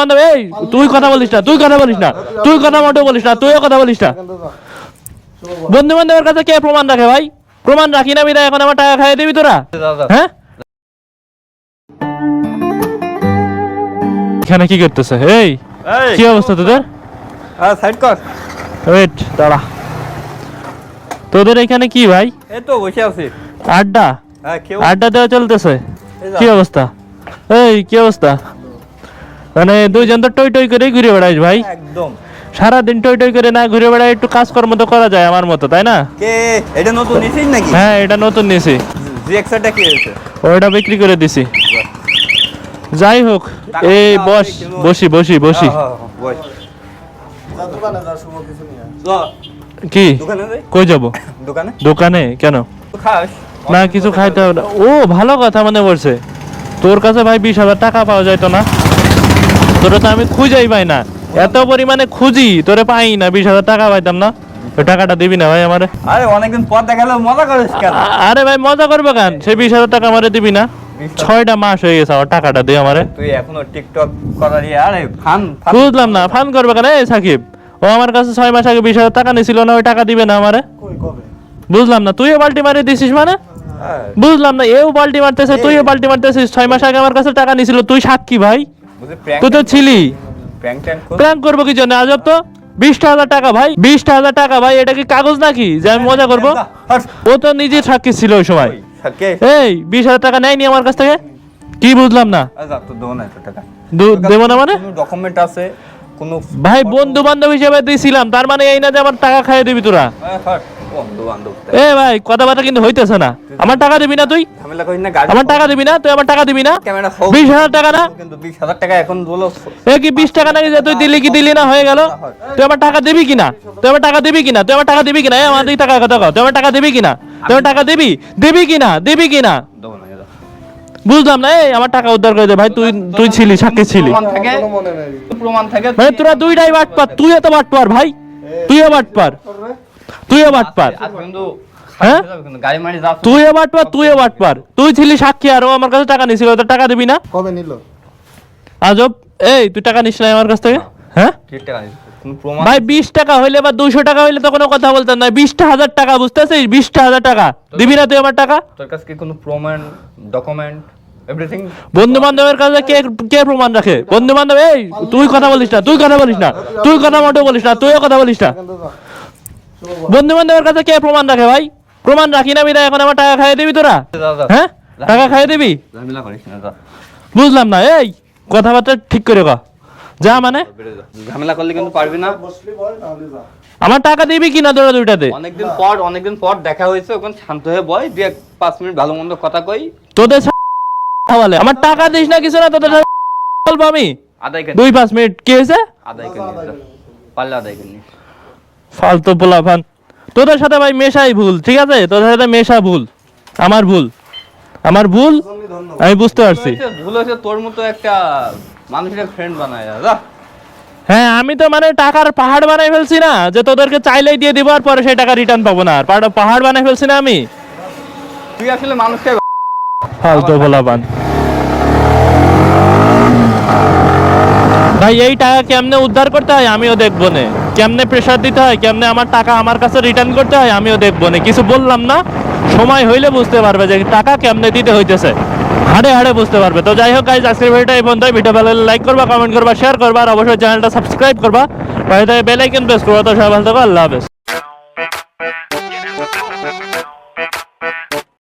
বান্ধব এই তুই কথা বলিস না, তুই কথা বলিস না, তুই কথা মোটেও বলিস না, তুইও কথা বলিস না। বন্ধু বান্ধবের কাছে কে প্রমাণ রাখে ভাই? প্রমাণ রাখি না বিদায় এখন আমার টাকা খাইয়ে দিবি তোরা? হ্যাঁ এখানে কি করতেছে? এই কি অবস্থা তোদের? সাইড কর। ওয়েট দাঁড়া, তোদের এখানে কি ভাই? এই তো বসে আছি। আড্ডা? হ্যাঁ কেউ আড্ডা দেওয়া চলতেছে? কি অবস্থা? এই কি অবস্থা? মানে দুইজন তো টই টই করে ঘুরে বেড়াইস ভাই। একদম সারাদিন টই টই করে না ঘুরে বেড়াই, একটু কাজকর্ম তো করা যায় আমার মতো, তাই না? কে এটা নতুন নিছিস নাকি? হ্যাঁ এটা নতুন নিয়েছি। জিএক্সটা কি হয়েছে? ওইটা বিক্রি করে দিছি। যাই হোক, এই বস বসি বসি বসি। বস দোকানে যা শুভ কিছু নিয়ে। কি দোকানে যাই? কই যাব? দোকানে। দোকানে কেন? খাস না কিছু খাইতে হবে না। ও ভালো কথা মনে পড়ছে, তোর কাছে ভাই 20,000 টাকা পাওয়া যাইতো না? তোরা তো আমি খুঁজেই পাই না, এত পরিমাণে খুঁজি তোরে পাই না। 20,000 টাকা পাইতাম না, ওই টাকাটা দিবি না ভাই আমারে? আরে অনেকদিন পর দেখালে মজা করিস কেন? আরে ভাই মজা করবো কেন? সেই 20,000 টাকা আমারে দিবি না? 6টা মাস হয়ে গেছে, আমার টাকাটা দে আমারে। তুই এখনো টিকটক করার আরে ফান বুঝলাম না, ফান করবে কেন? এই সাকিব, ও আমার কাছে 6 মাস আগে 20,000 টাকা নিছিল না, ওই টাকা দিবে না আমারে? বুঝলাম না, তুইও বাল্টি মারি দিছিস মানে? বুঝলাম না, এও বাল্টি মারতেছে তুইও বাল্টি মারতেছিস। 6 মাস আগে আমার কাছে টাকা নিছিল, তুই সাক্ষী ভাই, তুই তো ছিলি। প্র্যাঙ্ক করবো কি জন্য? আজব তো। 20,000 টাকা ভাই, 20,000 টাকা ভাই, এটা কি কাগজ নাকি যে আমি মজা করবো? ও তো নিজে সাক্ষী ছিল ওই সময়। এই 20,000 টাকা নেয়নি আমার কাছ থেকে, কি বুঝলাম না? দেবো না মানে? ডকুমেন্ট আছে কোন? ভাই বন্ধু বান্ধব হিসেবে দিয়েছিলাম, তার মানে এই না যে আমার টাকা খাইয়ে দিবি তোরা। এ ভাই কথাবার্তা কিন্তু হইতেছে না। আমার টাকা দিবি না তুই? আমার টাকা দিবি না তুই? আমার টাকা দিবি না? 20,000 টাকা না? কিন্তু 20,000 টাকা এখন বলো। এ কি 20 টাকা নাকি যে তুই দিলি কি দিলি না হয়ে গেল? তুই আমার টাকা দিবি কিনা? তুই আমার টাকা দিবি কিনা? তুই আমার টাকা দিবি কিনা? আমার দিকে টাকা কথা কও, তুই আমার টাকা দিবি কিনা? তুই আমার টাকা দিবি দিবি কিনা? দিবি কিনা? বুঝলাম না। এই আমার টাকা উদ্ধার করে দে ভাই, তুই ছিলি, সাক্ষী ছিলি। প্রমাণ থাকে মানে তোরা দুইটাই বাটপার, তুইও তো বাটপার ভাই, তুইও বাটপার, তুইও বাটপার। হ্যাঁ তুইও বাটপার, তুইও বাটপার। তুই ছিলি সাক্ষী আর ও আমার কাছে টাকা নিছিল, তোর টাকা দিবি না? কবে নিল? আজব। এই তুই টাকা নিস না আমার কাছ থেকে? হ্যাঁ ভাই 20 টাকা হইলে বা 200 টাকা হইলে তো কোনো কথা বলতাম না। 20,000 টাকা, বুঝতেছিস? 20,000 টাকা দিবি না তুই আমার টাকা? তোর কাছে কি কোনো প্রমাণ, ডকুমেন্ট, এভরিথিং? বন্ধু বান্ধবের কাছে কে কে প্রমাণ রাখে? বন্ধু বান্ধব এই তুই কথা বলিস না, তুই কথা বলিস না, তুই কথা মোটেও বলিস না, তুইও কথা বলিস না। বন্ধু বান্ধবের কাছে কে প্রমাণ রাখে ভাই? প্রমাণ রাখি না বিদায় এখন আমার টাকা খাইয়ে দিবি তোরা? হ্যাঁ টাকা খাইয়ে দিবি? ঝামেলা করিস না যা। বুঝলাম না। এই কথাবার্তা ঠিক করে কর, যা মানে? ঝামেলা করলে কিন্তু পারবি না। আমার টাকা দিবি কিনা তোরা দুইটাতে? অনেকদিন পর দেখা হয়েছে, ওখানে শান্ত হয়ে বয়, 2-5 মিনিট ভালো মন্দ কথা কই। তোদের বলে আমার টাকা দিস না কিছু না, তোদের বলবো আমি আদায় করে 2-5 মিনিট। কি হয়েছে? আদায় করে নিস, পারলে আদায় করে নিস। ফালতু পোলাপান। তোদের সাথে ভাই মেশাই ভুল, ঠিক আছে? তোদের সাথে মেশা ভুল, আমার ভুল, আমার ভুল, আমি বুঝতে পারছি। ভুল হয়েছে, তোর মতো একটা মানুষের ফ্রেন্ড বানায় যা। হ্যাঁ আমি তো মানে টাকার পাহাড় বানাই ফেলছি না, যে তোদেরকে চাইলেই দিয়ে দিব আর পরে সেই টাকা রিটার্ন পাবো না। আর পাহাড় বানাই ফেলছি না আমি? তুই আসলে মানুষকে ফালতু পোলাপান ভাই। এই টাকা কেমনে উদ্ধার করতে হয় আমিও দেখবো না, কেমনে প্রেসার দিতে হয়, কেমনে আমার টাকা আমার কাছে রিটার্ন করতে হয় আমিও দেখবো না। কিছু বললাম না, সময় হইলে বুঝতে পারবে যে টাকা কেমনে দিতে হইতেছে, হাড়ে হাড়ে বুঝতে পারবে। তো যাই হোক গাইজ, আজকের ভিডিওটা এই পর্যন্তই। ভিডিও ভালো লাগলে লাইক করবা, কমেন্ট করবা, শেয়ার করবা, আর অবশ্যই চ্যানেলটা সাবস্ক্রাইব করবা, পাশে বেল আইকন প্রেস করবা। তো সবাই ভালো থাকো, আল্লাহ হাফেজ।